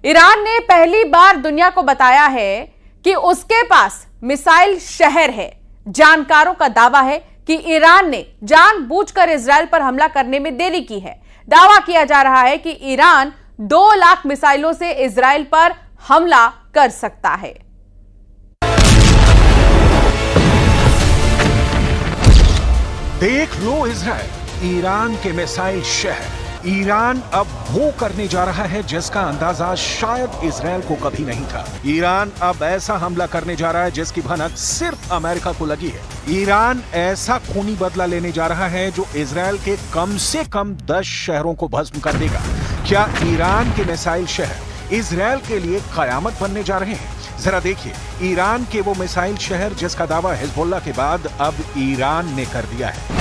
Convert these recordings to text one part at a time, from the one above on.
Iran ने पहली बार दुनिया को बताया है कि उसके पास मिसाइल शहर है। जानकारों का दावा है कि ईरान ने जानबूझकर इजरायल पर हमला करने में देरी की है। दावा किया जा रहा है कि ईरान 2 लाख मिसाइलों से इजरायल पर हमला कर सकता है। देख लो इजरायल, ईरान के मिसाइल शहर। ईरान अब वो करने जा रहा है जिसका अंदाजा शायद इजरायल को कभी नहीं था। ईरान अब ऐसा हमला करने जा रहा है जिसकी भनक सिर्फ अमेरिका को लगी है। ईरान ऐसा खूनी बदला लेने जा रहा है जो इजरायल के कम से कम 10 शहरों को भस्म कर देगा। क्या ईरान के मिसाइल शहर इजरायल के लिए कयामत बनने जा रहे हैं? जरा देखिए, ईरान के वो मिसाइल शहर जिसका दावा हिजबुल्लाह के बाद अब ईरान ने कर दिया है।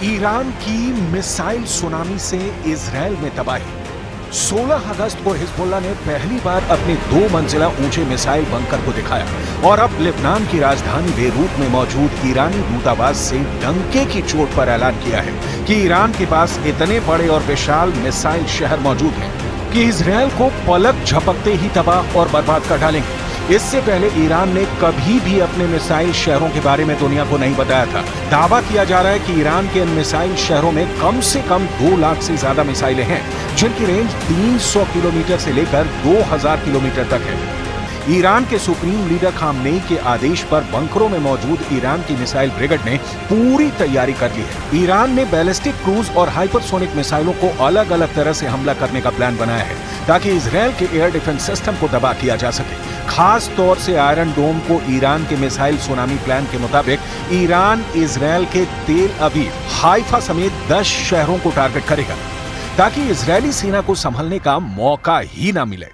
ईरान की मिसाइल सुनामी से इजरायल में तबाही। 16 अगस्त को हिजबुल्लाह ने पहली बार अपने 2 मंजिला ऊंचे मिसाइल बंकर को दिखाया और अब लेबनान की राजधानी बेरूत में मौजूद ईरानी दूतावास से डंके की चोट पर ऐलान किया है कि ईरान के पास इतने बड़े और विशाल मिसाइल शहर मौजूद हैं कि इजरायल को पलक झपकते ही तबाह और बर्बाद कर डालेंगे। इससे पहले ईरान ने कभी भी अपने मिसाइल शहरों के बारे में दुनिया को नहीं बताया था। दावा किया जा रहा है कि ईरान के इन मिसाइल शहरों में कम से कम 2 लाख से ज्यादा मिसाइलें हैं, जिनकी रेंज 300 किलोमीटर से लेकर 2000 किलोमीटर तक है। ईरान के सुप्रीम लीडर खामनेई के आदेश पर बंकरों में मौजूद ईरान की मिसाइल ब्रिगेड ने पूरी तैयारी कर ली है। ईरान ने बैलिस्टिक क्रूज और हाइपरसोनिक मिसाइलों को अलग अलग तरह से हमला करने का प्लान बनाया है ताकि इजरायल के एयर डिफेंस सिस्टम को तबाह किया जा सके। खास तौर से आयरन डोम को ईरान के मिसाइल सुनामी प्लान के मुताबिक ईरान इजरायल के तेल अवीव, हाइफा समेत 10 शहरों को टारगेट करेगा ताकि इजरायली सेना को संभलने का मौका ही ना मिले।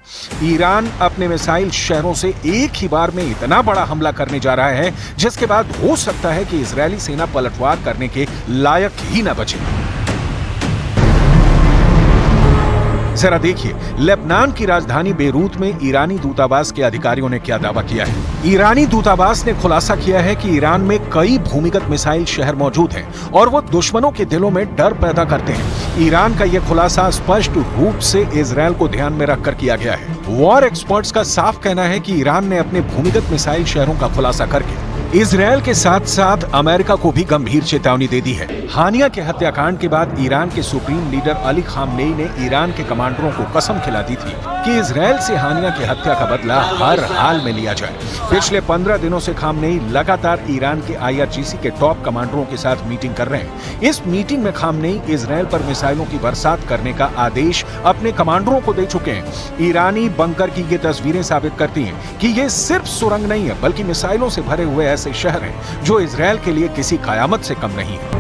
ईरान अपने मिसाइल शहरों से एक ही बार में इतना बड़ा हमला करने जा रहा है जिसके बाद हो सकता है कि इजरायली सेना पलटवार करने के लायक ही ना बचे। जरा देखिए, लेबनान की राजधानी बेरूत में ईरानी दूतावास के अधिकारियों ने क्या दावा किया है। ईरानी दूतावास ने खुलासा किया है कि ईरान में कई भूमिगत मिसाइल शहर मौजूद हैं और वो दुश्मनों के दिलों में डर पैदा करते हैं। ईरान का यह खुलासा स्पष्ट रूप से इजरायल को ध्यान में रखकर किया गया है। वॉर एक्सपर्ट्स का साफ कहना है कि ईरान ने अपने भूमिगत मिसाइल शहरों का खुलासा करके इजरायल के साथ साथ अमेरिका को भी गंभीर चेतावनी दे दी है। हानिया के हत्याकांड के बाद ईरान के सुप्रीम लीडर अली खामनेई ने ईरान के कमांडरों को कसम खिला दी थी कि इजरायल से हानिया की हत्या का बदला हर हाल में लिया जाए। पिछले 15 दिनों से खामनेई लगातार ईरान के IRGC के टॉप कमांडरों के साथ मीटिंग कर रहे हैं। इस मीटिंग में खामनेई इजरायल पर मिसाइलों की बरसात करने का आदेश अपने कमांडरों को दे चुके हैं। ईरानी बंकर की ये तस्वीरें साबित करती हैं कि ये सिर्फ सुरंग नहीं है बल्कि मिसाइलों से भरे हुए ऐसे शहर हैं जो इजरायल के लिए किसी कयामत से कम नहीं है।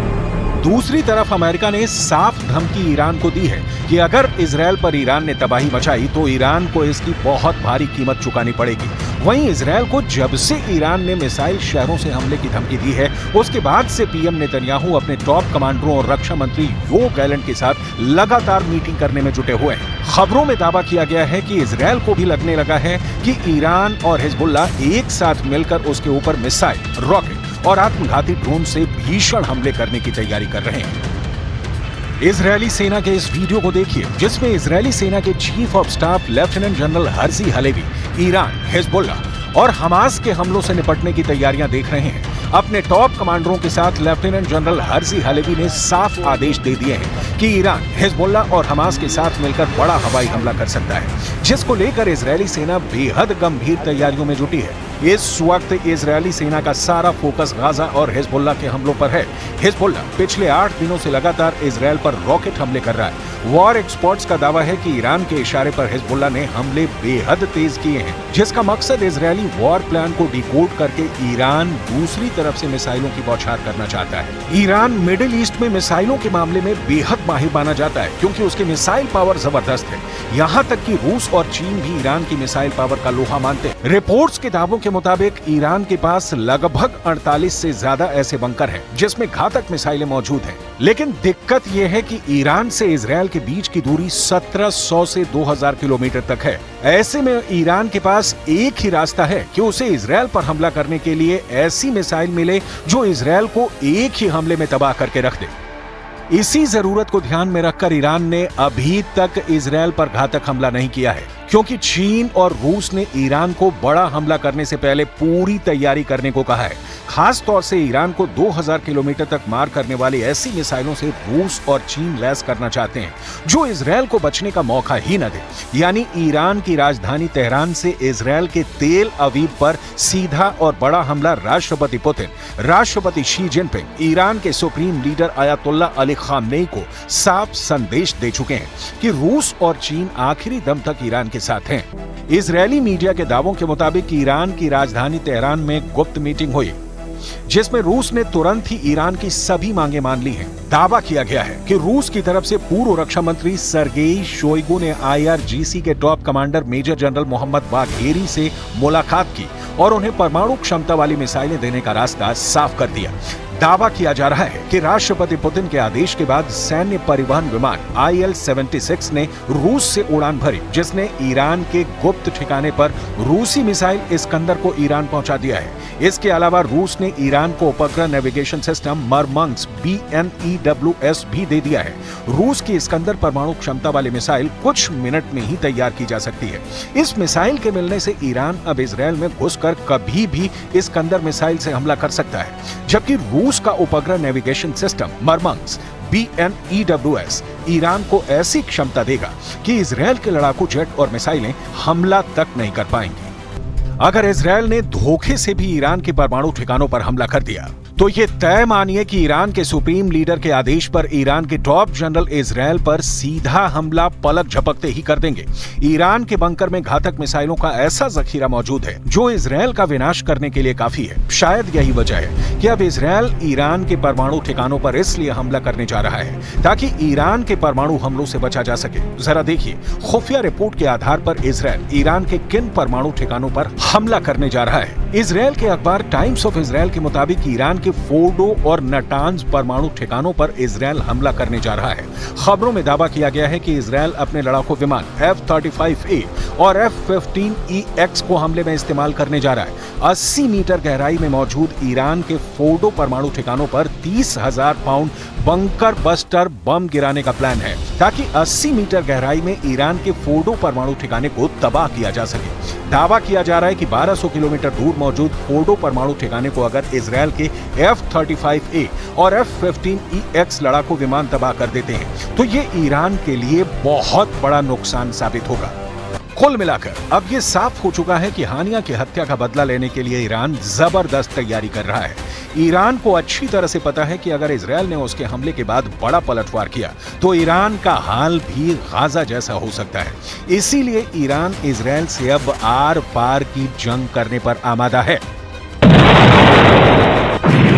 दूसरी तरफ अमेरिका ने साफ धमकी ईरान को दी है कि अगर इजरायल पर ईरान ने तबाही मचाई तो ईरान को इसकी बहुत भारी कीमत चुकानी पड़ेगी। वहीं इजरायल को जब से ईरान ने मिसाइल शहरों से हमले की धमकी दी है उसके बाद से पीएम नेतन्याहू अपने टॉप कमांडरों और रक्षा मंत्री योव गैलेंट के साथ लगातार मीटिंग करने में जुटे हुए हैं। खबरों में दावा किया गया है कि इजरायल को भी लगने लगा है कि ईरान और हिजबुल्लाह एक साथ मिलकर उसके ऊपर मिसाइल, रॉकेट और आत्मघाती ड्रोन से भीषण हमले करने की तैयारी कर रहे हैं। इजरायली सेना के इस वीडियो को देखिए जिसमें इजरायली सेना के chief of staff lieutenant general Herzi Halevi Iran, Hezbollah और हमास के हमलों से निपटने की तैयारियां देख रहे हैं। अपने टॉप कमांडरों के साथ लेफ्टिनेंट जनरल हर्जी हलेवी ने साफ आदेश दे दिए हैं कि ईरान, हिजबुल्लाह और हमास के साथ मिलकर बड़ा हवाई हमला कर सकता है, जिसको लेकर इजरायली सेना बेहद गंभीर तैयारियों में जुटी है। इस वक्त इजरायली सेना का सारा फोकस गाजा और हिजबुल्लाह के हमलों पर है। हिजबुल्लाह पिछले 8 दिनों से लगातार इजरायल पर रॉकेट हमले कर रहा है। वॉर एक्सपर्ट्स का दावा है कि ईरान के इशारे पर हिजबुल्लाह ने हमले बेहद तेज किए हैं, जिसका मकसद इजरायली वॉर प्लान को डिकोड करके ईरान दूसरी तरफ से मिसाइलों की बौछार करना चाहता है। ईरान मिडिल ईस्ट में मिसाइलों के मामले में बेहद माहिर माना जाता है क्योंकि उसकी मिसाइल पावर जबरदस्त है। यहाँ तक कि रूस और चीन भी ईरान की मिसाइल पावर का लोहा मानते हैं। रिपोर्ट्स के दावों के मुताबिक ईरान के पास लगभग 48 से ज्यादा ऐसे बंकर हैं जिसमें घातक मिसाइलें मौजूद हैं। लेकिन दिक्कत यह है कि ईरान से इजरायल के बीच की दूरी 1700 से 2000 किलोमीटर तक है। ऐसे में ईरान के पास एक ही रास्ता है कि उसे इजरायल पर हमला करने के लिए ऐसी मिसाइल मिले जो इजरायल को एक ही हमले में तबाह करके रख दे। इसी जरूरत को ध्यान में रखकर ईरान ने अभी तक इजरायल पर घातक हमला नहीं किया है क्योंकि चीन और रूस ने ईरान को बड़ा हमला करने से पहले पूरी तैयारी करने को कहा है। खास तौर से ईरान को 2000 किलोमीटर तक मार करने वाली ऐसी मिसाइलों से रूस और चीन लैस करना चाहते हैं जो इजरायल को बचने का मौका ही न दे। यानी ईरान की राजधानी तेहरान से इजरायल के तेल अवीव पर सीधा और बड़ा हमला राष्ट्रपति पुतिन, राष्ट्रपति शी जिनपिंग, ईरान के supreme leader Ayatollah Ali Khamenei को साफ संदेश दे चुके हैं कि रूस और चीन आखिरी दम तक ईरान के साथ हैं। इजरायली मीडिया के दावों के मुताबिक ईरान की राजधानी तेहरान में गुप्त मीटिंग हुई जिसमें रूस ने तुरंत ही ईरान की सभी मांगे मान ली हैं। दावा किया गया है कि रूस की तरफ से पूर्व रक्षा मंत्री सर्गेई शोइगु ने IRGC के top commander major general Mohammad Bagheri से मुलाकात की और उन्हें परमाणु क्षमता वाली मिसाइलें देने का रास्ता साफ कर दिया। दावा किया जा रहा है कि राष्ट्रपति पुतिन के आदेश के बाद सैन्य परिवहन विमान IL-76 ने रूस से उड़ान भरी, जिसने ईरान के गुप्त ठिकाने पर रूसी मिसाइल इस्कंदर को ईरान पहुंचा दिया है। इसके अलावा रूस ने ईरान को उपग्रह नेविगेशन सिस्टम मरमंग्स BNEWS भी दे दिया है। रूस की इस्कंदर परमाणु क्षमता वाली मिसाइल कुछ मिनट में ही तैयार की जा सकती है। इस मिसाइल के मिलने से ईरान अब इजरायल में घुसकर कभी भी इस्कंदर मिसाइल से हमला कर सकता है, जबकि रूस का उपग्रह नेविगेशन सिस्टम मरमंग्स BNEWS ईरान को ऐसी क्षमता देगा कि इजरायल के लड़ाकू जेट और मिसाइलें हमला तक नहीं कर पाएंगी। अगर इजरायल ने धोखे से भी ईरान के परमाणु ठिकानों पर हमला कर दिया तो ये तय मानिए कि ईरान के सुप्रीम लीडर के आदेश पर ईरान के टॉप जनरल इजरायल पर सीधा हमला पलक झपकते ही कर देंगे। ईरान के बंकर में घातक मिसाइलों का ऐसा जखीरा मौजूद है जो इजरायल का विनाश करने के लिए काफी है। शायद यही वजह है कि अब इजरायल ईरान के परमाणु ठिकानों पर इसलिए हमला करने जा रहा है ताकि ईरान के परमाणु हमलों से बचा जा सके। जरा देखिए, खुफिया रिपोर्ट के आधार पर इजरायल ईरान के किन परमाणु ठिकानों पर हमला करने जा रहा है। इजरायल के अखबार टाइम्स ऑफ इजरायल के मुताबिक ईरान के फोर्डो और नटांज परमाणु ठिकानों पर इजरायल हमला करने जा रहा है। खबरों में दावा किया गया है कि इजरायल अपने लड़ाकू विमान F-35A और F-15EX को हमले में इस्तेमाल करने जा रहा है। 80 मीटर गहराई में मौजूद ईरान के फोर्डो परमाणु ठिकानों पर 30,000 पाउंड बंकर बस्टर बम गिराने का प्लान है ताकि 80 मीटर गहराई में ईरान के फोर्डो परमाणु ठिकाने को तबाह किया जा सके। दावा किया जा रहा है कि 1200 किलोमीटर दूर मौजूद फोर्डो परमाणु ठिकाने को अगर इजरायल के F-35A और F-15EX लड़ाकू विमान तबाह कर देते हैं तो ये ईरान के लिए बहुत बड़ा नुकसान साबित होगा। कुल मिलाकर अब ये साफ हो चुका है कि हानिया की हत्या का बदला लेने के लिए ईरान जबरदस्त तैयारी कर रहा है। ईरान को अच्छी तरह से पता है कि अगर इजरायल ने उसके हमले के बाद बड़ा पलटवार किया तो ईरान का हाल भी गाजा जैसा हो सकता है। इसीलिए ईरान इजरायल से अब आर पार की जंग करने पर आमादा है।